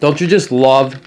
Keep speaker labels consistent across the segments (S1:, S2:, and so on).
S1: Don't you just love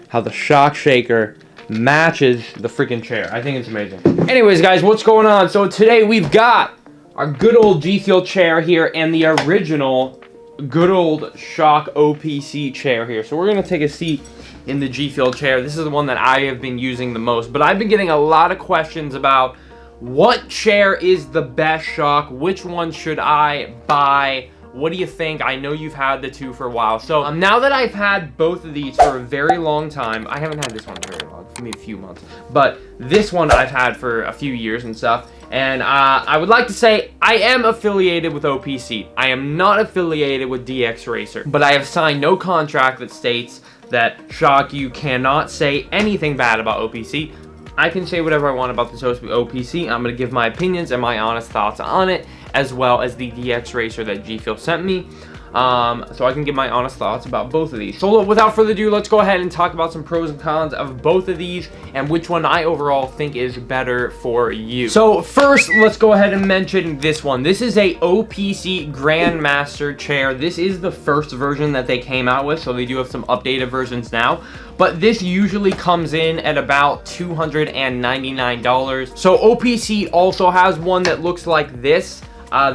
S1: how the shock shaker matches the freaking chair? I think it's amazing. Anyways, guys, what's going on? So today we've got our good old G Fuel chair here and the original good old Shock OPC chair here. So we're gonna take a seat in the G Fuel chair. This is the one that I have been using the most, but I've been getting a lot of questions about what chair is the best Shock, which one should I buy, what do you think? I know you've had the two for a while. So now that I've had both of these for a very long time, I haven't had this one very long, maybe a few months, but this one I've had for a few years and stuff. And I would like to say I am affiliated with OPC. I am not affiliated with Dxracer, but I have signed no contract that states that, Shock, you cannot say anything bad about OPC. I can say whatever I want about this OPC. I'm going to give my opinions and my honest thoughts on it, as well as the Dxracer that G Fuel sent me. So I can give my honest thoughts about both of these. So without further ado, let's go ahead and talk about some pros and cons of both of these and which one I overall think is better for you. So first, let's go ahead and mention this one. This is a OPC Grandmaster chair. This is the first version that they came out with, so they do have some updated versions now. But this usually comes in at about $299. So OPC also has one that looks like this.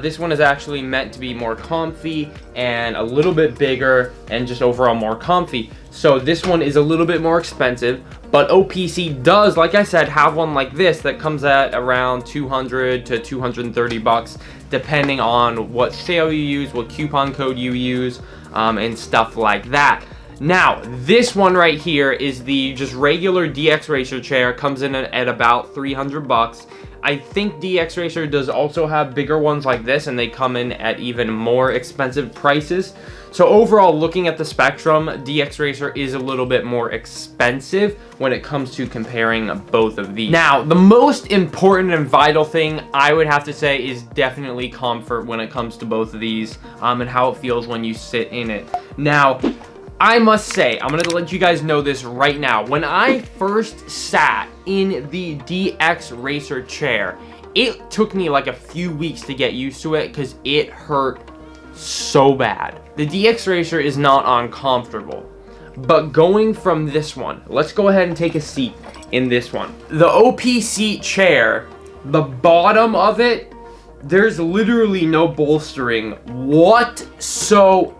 S1: This one is actually meant to be more comfy and a little bit bigger and just overall more comfy. So this one is a little bit more expensive, but OPC does, like I said, have one like this that comes at around 200 to 230 bucks, depending on what sale you use, what coupon code you use, and stuff like that. Now, this one right here is the just regular Dxracer chair, comes in at about 300 bucks. I think Dxracer does also have bigger ones like this, and they come in at even more expensive prices. So overall, looking at the spectrum, Dxracer is a little bit more expensive when it comes to comparing both of these. Now, the most important and vital thing I would have to say is definitely comfort when it comes to both of these, and how it feels when you sit in it. Now, I must say, I'm going to let you guys know this right now. When I first sat in the Dxracer chair, it took me like a few weeks to get used to it because it hurt so bad. The Dxracer is not uncomfortable, but going from this one, let's go ahead and take a seat in this one. The OPC chair, the bottom of it, there's literally no bolstering whatsoever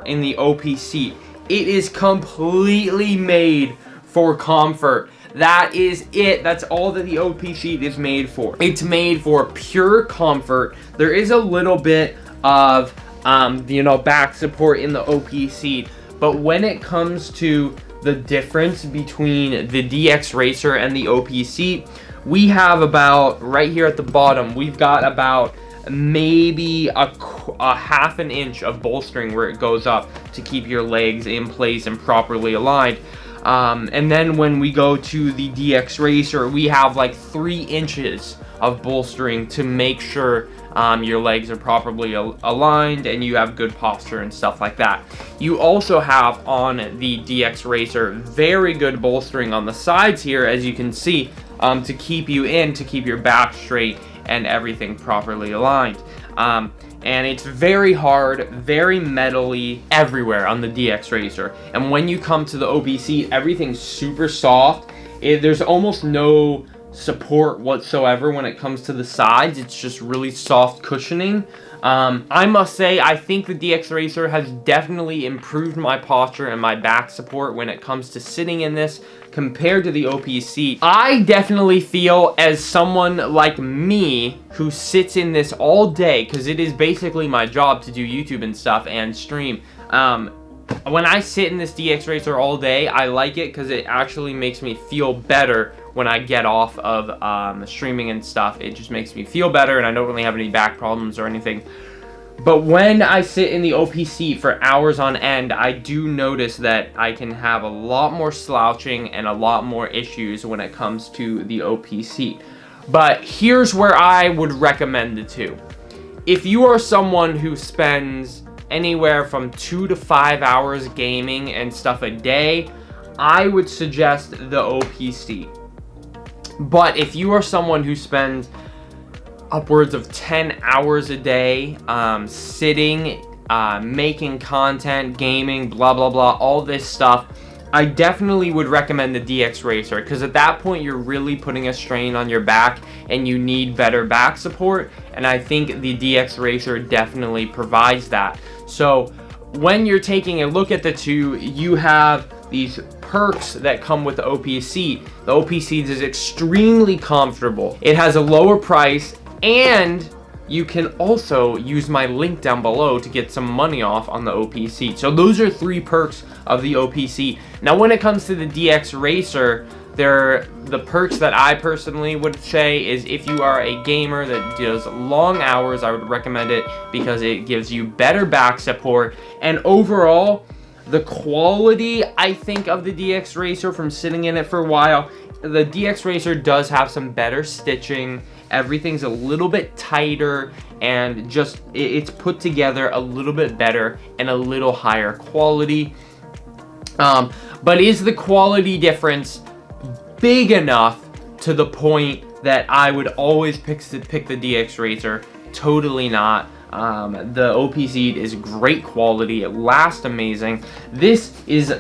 S1: in the OPC. It is completely made for comfort. That is it. That's all that the OPC is made for. It's made for pure comfort. There is a little bit of back support in the OPC, but when it comes to the difference between the Dxracer and the OPC, we have about, right here at the bottom, we've got about maybe a half an inch of bolstering where it goes up to keep your legs in place and properly aligned. And then when we go to the Dxracer, we have like 3 inches of bolstering to make sure your legs are properly aligned and you have good posture and stuff like that. You also have on the Dxracer very good bolstering on the sides here, as you can see, to keep you in, to keep your back straight and everything properly aligned. And it's very hard, very metally everywhere on the Dxracer. And when you come to the OPC, everything's super soft. There's almost no support whatsoever when it comes to the sides. It's just really soft cushioning. I must say, I think the Dxracer has definitely improved my posture and my back support when it comes to sitting in this compared to the OPC. I definitely feel, as someone like me who sits in this all day, because it is basically my job to do YouTube and stuff and stream, when I sit in this Dxracer all day, I like it because it actually makes me feel better when I get off of streaming and stuff. It just makes me feel better, and I don't really have any back problems or anything. But when I sit in the OPC for hours on end, I do notice that I can have a lot more slouching and a lot more issues when it comes to the OPC. But here's where I would recommend the two. If you are someone who spends anywhere from 2 to 5 hours gaming and stuff a day, I would suggest the OPC. But if you are someone who spends upwards of 10 hours a day sitting making content, gaming, blah blah blah, all this stuff, I definitely would recommend the Dxracer, because at that point you're really putting a strain on your back and you need better back support, and I think the Dxracer definitely provides that. So when you're taking a look at the two, you have these perks that come with the Opseat. The Opseat is extremely comfortable. It has a lower price, and you can also use my link down below to get some money off on the Opseat. So those are 3 perks of the Opseat. Now when it comes to the Dxracer, the perks that I personally would say is, if you are a gamer that does long hours, I would recommend it because it gives you better back support. And overall, the quality, I think, of the Dxracer from sitting in it for a while, the Dxracer does have some better stitching. Everything's a little bit tighter, and just it's put together a little bit better and a little higher quality. But is the quality difference big enough to the point that I would always pick the Dxracer? Totally not. The Opseat is great quality. It lasts amazing. This is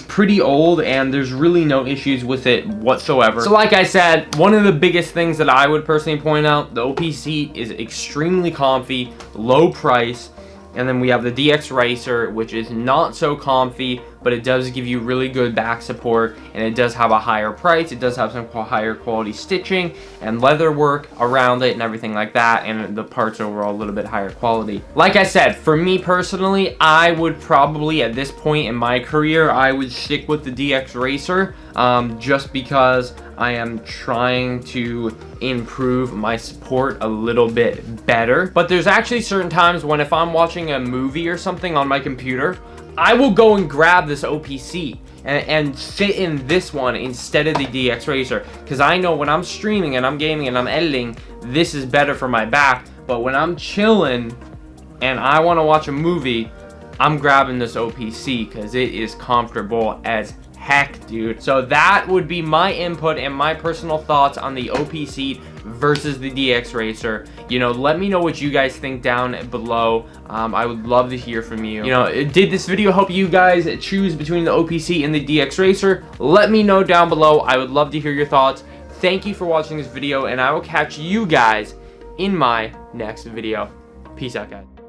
S1: pretty old, and there's really no issues with it whatsoever. So like I said, one of the biggest things that I would personally point out, the Opseat is extremely comfy, low price. And then we have the Dxracer, which is not so comfy, but it does give you really good back support, and it does have a higher price. It does have some higher quality stitching and leather work around it and everything like that, and the parts overall a little bit higher quality. Like I said, for me personally, I would probably, at this point in my career, I would stick with the Dxracer, just because I am trying to improve my support a little bit better. But there's actually certain times when, if I'm watching a movie or something on my computer, I will go and grab this Opseat and sit in this one instead of the Dxracer, because I know when I'm streaming and I'm gaming and I'm editing, this is better for my back. But when I'm chilling and I want to watch a movie, I'm grabbing this Opseat because it is comfortable as heck, dude. So that would be my input and my personal thoughts on the Opseat versus the Dxracer. You know, let me know what you guys think down below. I would love to hear from you. You know, did this video help you guys choose between the Opseat and the Dxracer? Let me know down below. I would love to hear your thoughts. Thank you for watching this video, and I will catch you guys in my next video. Peace out, guys.